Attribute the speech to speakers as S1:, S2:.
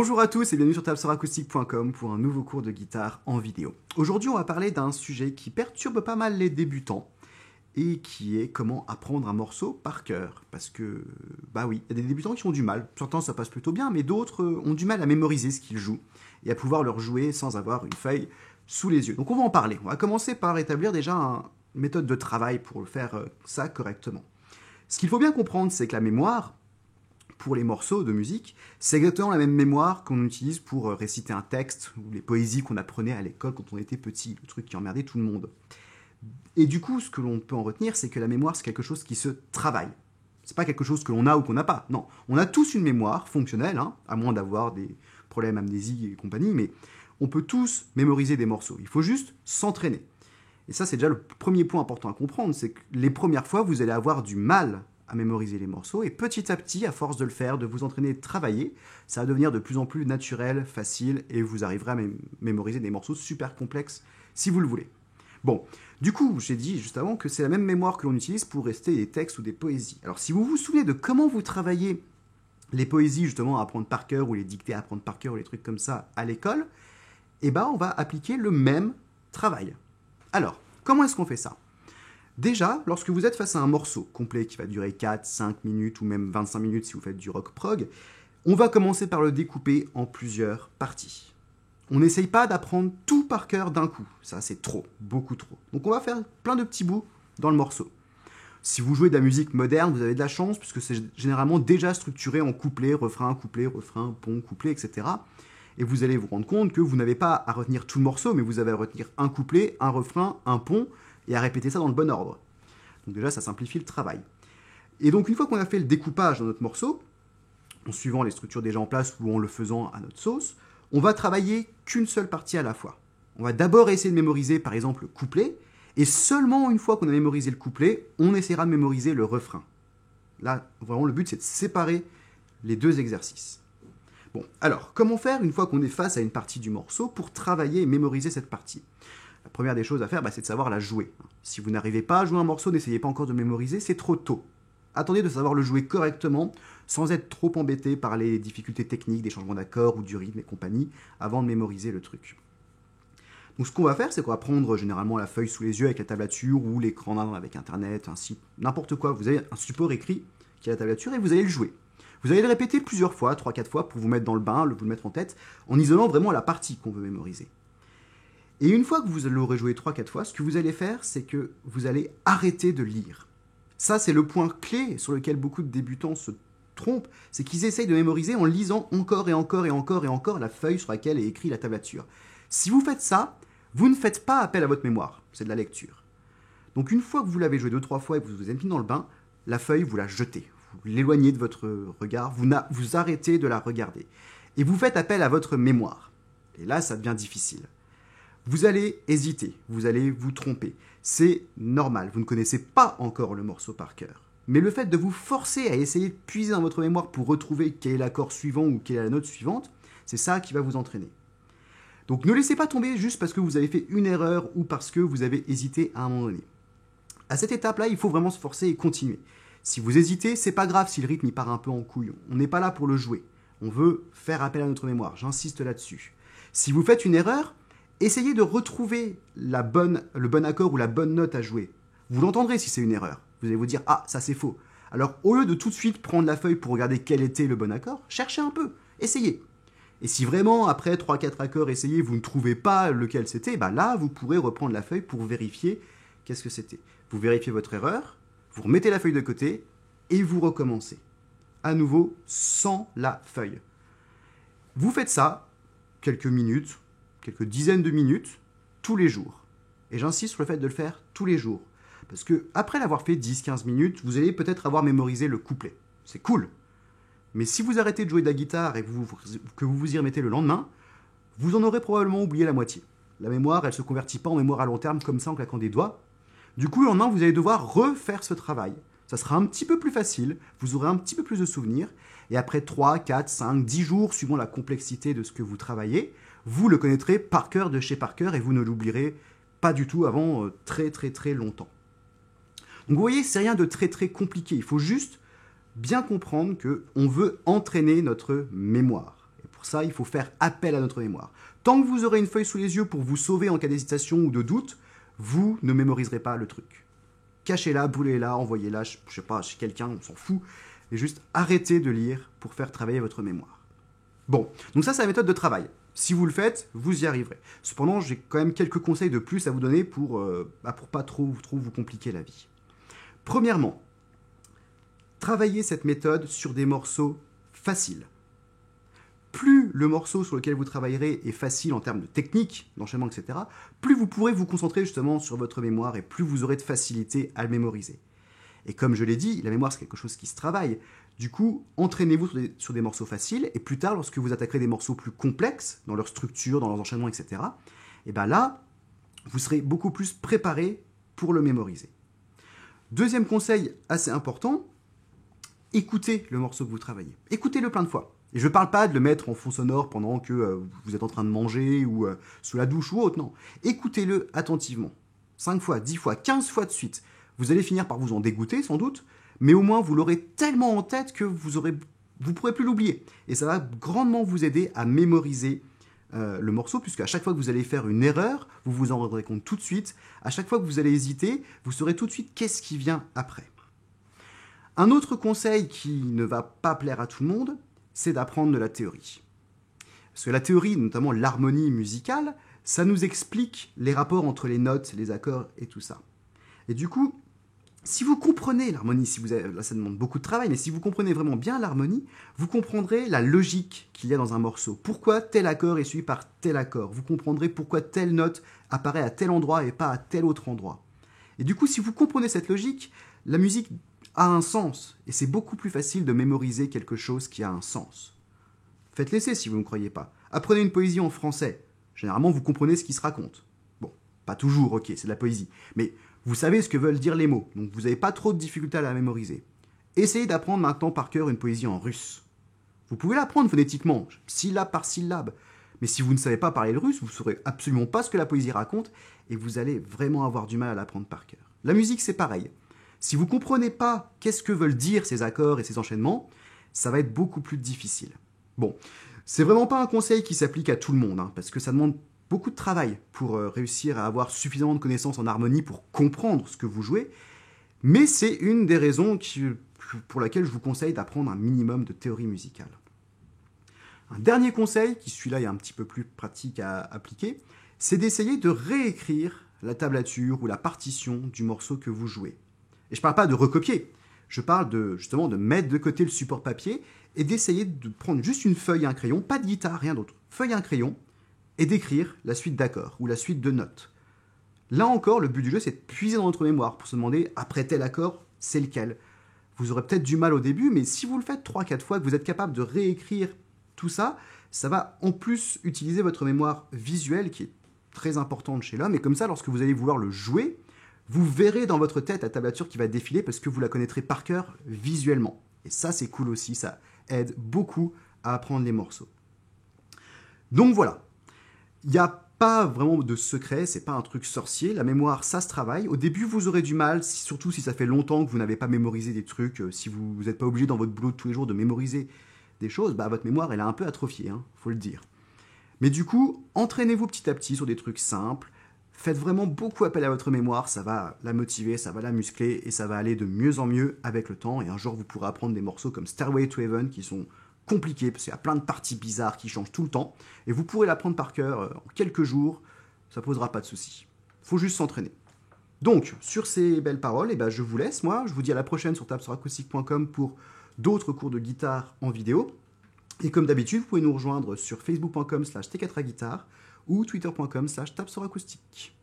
S1: Bonjour à tous et bienvenue sur tabsoracoustique.com pour un nouveau cours de guitare en vidéo. Aujourd'hui, on va parler d'un sujet qui perturbe pas mal les débutants et qui est comment apprendre un morceau par cœur. Parce que, bah oui, il y a des débutants qui ont du mal. Certains, ça passe plutôt bien, mais d'autres ont du mal à mémoriser ce qu'ils jouent et à pouvoir leur jouer sans avoir une feuille sous les yeux. Donc on va en parler. On va commencer par établir déjà une méthode de travail pour faire ça correctement. Ce qu'il faut bien comprendre, c'est que la mémoire, pour les morceaux de musique, c'est exactement la même mémoire qu'on utilise pour réciter un texte ou les poésies qu'on apprenait à l'école quand on était petit, le truc qui emmerdait tout le monde. Et du coup, ce que l'on peut en retenir, c'est que la mémoire, c'est quelque chose qui se travaille. C'est pas quelque chose que l'on a ou qu'on n'a pas. Non, on a tous une mémoire fonctionnelle, à moins d'avoir des problèmes amnésie et compagnie, mais on peut tous mémoriser des morceaux. Il faut juste s'entraîner. Et ça, c'est déjà le premier point important à comprendre, c'est que les premières fois, vous allez avoir du mal à mémoriser les morceaux, et petit à petit, à force de le faire, de vous entraîner, de travailler, ça va devenir de plus en plus naturel, facile, et vous arriverez à mémoriser des morceaux super complexes, si vous le voulez. Bon, du coup, j'ai dit juste avant que c'est la même mémoire que l'on utilise pour rester des textes ou des poésies. Alors, si vous vous souvenez de comment vous travaillez les poésies, justement, à apprendre par cœur, ou les dictées à apprendre par cœur, ou les trucs comme ça, à l'école, eh ben, on va appliquer le même travail. Alors, comment est-ce qu'on fait ça ? Déjà, lorsque vous êtes face à un morceau complet qui va durer 4, 5 minutes ou même 25 minutes si vous faites du rock prog, on va commencer par le découper en plusieurs parties. On n'essaye pas d'apprendre tout par cœur d'un coup, ça c'est trop, beaucoup trop. Donc on va faire plein de petits bouts dans le morceau. Si vous jouez de la musique moderne, vous avez de la chance puisque c'est généralement déjà structuré en couplet, refrain, pont, couplet, etc. Et vous allez vous rendre compte que vous n'avez pas à retenir tout le morceau, mais vous avez à retenir un couplet, un refrain, un pont, et à répéter ça dans le bon ordre. Donc déjà, ça simplifie le travail. Et donc, une fois qu'on a fait le découpage dans notre morceau, en suivant les structures déjà en place ou en le faisant à notre sauce, on va travailler qu'une seule partie à la fois. On va d'abord essayer de mémoriser, par exemple, le couplet, et seulement une fois qu'on a mémorisé le couplet, on essaiera de mémoriser le refrain. Là, vraiment, le but, c'est de séparer les deux exercices. Bon, alors, comment faire une fois qu'on est face à une partie du morceau pour travailler et mémoriser cette partie ? La première des choses à faire, c'est de savoir la jouer. Si vous n'arrivez pas à jouer un morceau, n'essayez pas encore de mémoriser, c'est trop tôt. Attendez de savoir le jouer correctement, sans être trop embêté par les difficultés techniques, des changements d'accords ou du rythme et compagnie, avant de mémoriser le truc. Donc ce qu'on va faire, c'est qu'on va prendre généralement la feuille sous les yeux avec la tablature ou l'écran avec internet, un site, n'importe quoi. Vous avez un support écrit qui est la tablature et vous allez le jouer. Vous allez le répéter plusieurs fois, 3-4 fois, pour vous mettre dans le bain, vous le mettre en tête, en isolant vraiment la partie qu'on veut mémoriser. Et une fois que vous l'aurez joué 3-4 fois, ce que vous allez faire, c'est que vous allez arrêter de lire. Ça, c'est le point clé sur lequel beaucoup de débutants se trompent, c'est qu'ils essayent de mémoriser en lisant encore et encore et encore et encore la feuille sur laquelle est écrite la tablature. Si vous faites ça, vous ne faites pas appel à votre mémoire, c'est de la lecture. Donc une fois que vous l'avez joué 2-3 fois et que vous vous êtes mis dans le bain, la feuille, vous la jetez, vous l'éloignez de votre regard, vous arrêtez de la regarder. Et vous faites appel à votre mémoire. Et là, ça devient difficile. Vous allez hésiter, vous allez vous tromper. C'est normal, vous ne connaissez pas encore le morceau par cœur. Mais le fait de vous forcer à essayer de puiser dans votre mémoire pour retrouver quel est l'accord suivant ou quelle est la note suivante, c'est ça qui va vous entraîner. Donc ne laissez pas tomber juste parce que vous avez fait une erreur ou parce que vous avez hésité à un moment donné. À cette étape-là, il faut vraiment se forcer et continuer. Si vous hésitez, c'est pas grave si le rythme il part un peu en couille. On n'est pas là pour le jouer. On veut faire appel à notre mémoire, j'insiste là-dessus. Si vous faites une erreur, essayez de retrouver le bon accord ou la bonne note à jouer. Vous l'entendrez si c'est une erreur. Vous allez vous dire « Ah, ça c'est faux ». Alors, au lieu de tout de suite prendre la feuille pour regarder quel était le bon accord, cherchez un peu, essayez. Et si vraiment, après 3-4 accords essayés, vous ne trouvez pas lequel c'était, là, vous pourrez reprendre la feuille pour vérifier qu'est-ce que c'était. Vous vérifiez votre erreur, vous remettez la feuille de côté et vous recommencez. À nouveau, sans la feuille. Vous faites ça quelques minutes, quelques dizaines de minutes, tous les jours. Et j'insiste sur le fait de le faire tous les jours. Parce que après l'avoir fait 10-15 minutes, vous allez peut-être avoir mémorisé le couplet. C'est cool. Mais si vous arrêtez de jouer de la guitare et que vous vous y remettez le lendemain, vous en aurez probablement oublié la moitié. La mémoire, elle ne se convertit pas en mémoire à long terme comme ça en claquant des doigts. Du coup, le lendemain, vous allez devoir refaire ce travail. Ça sera un petit peu plus facile, vous aurez un petit peu plus de souvenirs. Et après 3, 4, 5, 10 jours, suivant la complexité de ce que vous travaillez, vous le connaîtrez par cœur de chez par cœur et vous ne l'oublierez pas du tout avant très très très longtemps. Donc vous voyez, c'est rien de très très compliqué. Il faut juste bien comprendre qu'on veut entraîner notre mémoire. Et pour Pour ça, il faut faire appel à notre mémoire. Tant que vous aurez une feuille sous les yeux pour vous sauver en cas d'hésitation ou de doute, vous ne mémoriserez pas le truc. Cachez-la, brûlez-la, envoyez-la, je sais pas, chez quelqu'un, on s'en fout. Et juste arrêtez de lire pour faire travailler votre mémoire. Bon, donc ça c'est la méthode de travail. Si vous le faites, vous y arriverez. Cependant, j'ai quand même quelques conseils de plus à vous donner pour pas trop vous compliquer la vie. Premièrement, travaillez cette méthode sur des morceaux faciles. Plus le morceau sur lequel vous travaillerez est facile en termes de technique, d'enchaînement, etc., plus vous pourrez vous concentrer justement sur votre mémoire et plus vous aurez de facilité à le mémoriser. Et comme je l'ai dit, la mémoire c'est quelque chose qui se travaille. Du coup, entraînez-vous sur des morceaux faciles et plus tard, lorsque vous attaquerez des morceaux plus complexes dans leur structure, dans leurs enchaînements, etc., et bien là, vous serez beaucoup plus préparé pour le mémoriser. Deuxième conseil assez important, écoutez le morceau que vous travaillez. Écoutez-le plein de fois. Et je ne parle pas de le mettre en fond sonore pendant que vous êtes en train de manger ou sous la douche ou autre, non. Écoutez-le attentivement. 5 fois, 10 fois, 15 fois de suite. Vous allez finir par vous en dégoûter, sans doute, mais au moins vous l'aurez tellement en tête que vous ne pourrez plus l'oublier. Et ça va grandement vous aider à mémoriser le morceau, puisque à chaque fois que vous allez faire une erreur, vous vous en rendrez compte tout de suite. À chaque fois que vous allez hésiter, vous saurez tout de suite qu'est-ce qui vient après. Un autre conseil qui ne va pas plaire à tout le monde, c'est d'apprendre de la théorie. Parce que la théorie, notamment l'harmonie musicale, ça nous explique les rapports entre les notes, les accords et tout ça. Et du coup, si vous comprenez l'harmonie, là ça demande beaucoup de travail, mais si vous comprenez vraiment bien l'harmonie, vous comprendrez la logique qu'il y a dans un morceau. Pourquoi tel accord est suivi par tel accord. Vous comprendrez pourquoi telle note apparaît à tel endroit et pas à tel autre endroit. Et du coup, si vous comprenez cette logique, la musique a un sens. Et c'est beaucoup plus facile de mémoriser quelque chose qui a un sens. Faites l'essai si vous ne croyez pas. Apprenez une poésie en français. Généralement, vous comprenez ce qui se raconte. Bon, pas toujours, ok, c'est de la poésie. Mais vous savez ce que veulent dire les mots, donc vous n'avez pas trop de difficulté à la mémoriser. Essayez d'apprendre maintenant par cœur une poésie en russe. Vous pouvez l'apprendre phonétiquement, syllabe par syllabe. Mais si vous ne savez pas parler le russe, vous ne saurez absolument pas ce que la poésie raconte et vous allez vraiment avoir du mal à l'apprendre par cœur. La musique, c'est pareil. Si vous ne comprenez pas qu'est-ce que veulent dire ces accords et ces enchaînements, ça va être beaucoup plus difficile. Bon, c'est vraiment pas un conseil qui s'applique à tout le monde, parce que ça demande beaucoup de travail pour réussir à avoir suffisamment de connaissances en harmonie pour comprendre ce que vous jouez, mais c'est une des raisons pour laquelle je vous conseille d'apprendre un minimum de théorie musicale. Un dernier conseil, qui celui-là est un petit peu plus pratique à appliquer, c'est d'essayer de réécrire la tablature ou la partition du morceau que vous jouez. Et je ne parle pas de recopier, je parle justement de mettre de côté le support papier et d'essayer de prendre juste une feuille et un crayon, pas de guitare, rien d'autre, feuille et un crayon, et d'écrire la suite d'accords ou la suite de notes. Là encore, le but du jeu, c'est de puiser dans notre mémoire pour se demander, après tel accord, c'est lequel. Vous aurez peut-être du mal au début, mais si vous le faites 3-4 fois, que vous êtes capable de réécrire tout ça, ça va en plus utiliser votre mémoire visuelle, qui est très importante chez l'homme, et comme ça, lorsque vous allez vouloir le jouer, vous verrez dans votre tête la tablature qui va défiler parce que vous la connaîtrez par cœur visuellement. Et ça, c'est cool aussi, ça aide beaucoup à apprendre les morceaux. Donc voilà. Il n'y a pas vraiment de secret, c'est pas un truc sorcier. La mémoire, ça se travaille. Au début, vous aurez du mal, surtout si ça fait longtemps que vous n'avez pas mémorisé des trucs. Si vous n'êtes pas obligé dans votre boulot de tous les jours de mémoriser des choses, votre mémoire, elle a un peu atrophié, faut le dire. Mais du coup, entraînez-vous petit à petit sur des trucs simples. Faites vraiment beaucoup appel à votre mémoire, ça va la motiver, ça va la muscler et ça va aller de mieux en mieux avec le temps. Et un jour, vous pourrez apprendre des morceaux comme Stairway to Heaven qui sont compliqué parce qu'il y a plein de parties bizarres qui changent tout le temps et vous pourrez l'apprendre par cœur en quelques jours, ça posera pas de soucis. Faut juste s'entraîner. Donc, sur ces belles paroles, je vous laisse, moi, je vous dis à la prochaine sur tabsuracoustique.com pour d'autres cours de guitare en vidéo. Et comme d'habitude, vous pouvez nous rejoindre sur facebook.com/t4aguitare ou twitter.com/tabsuracoustique.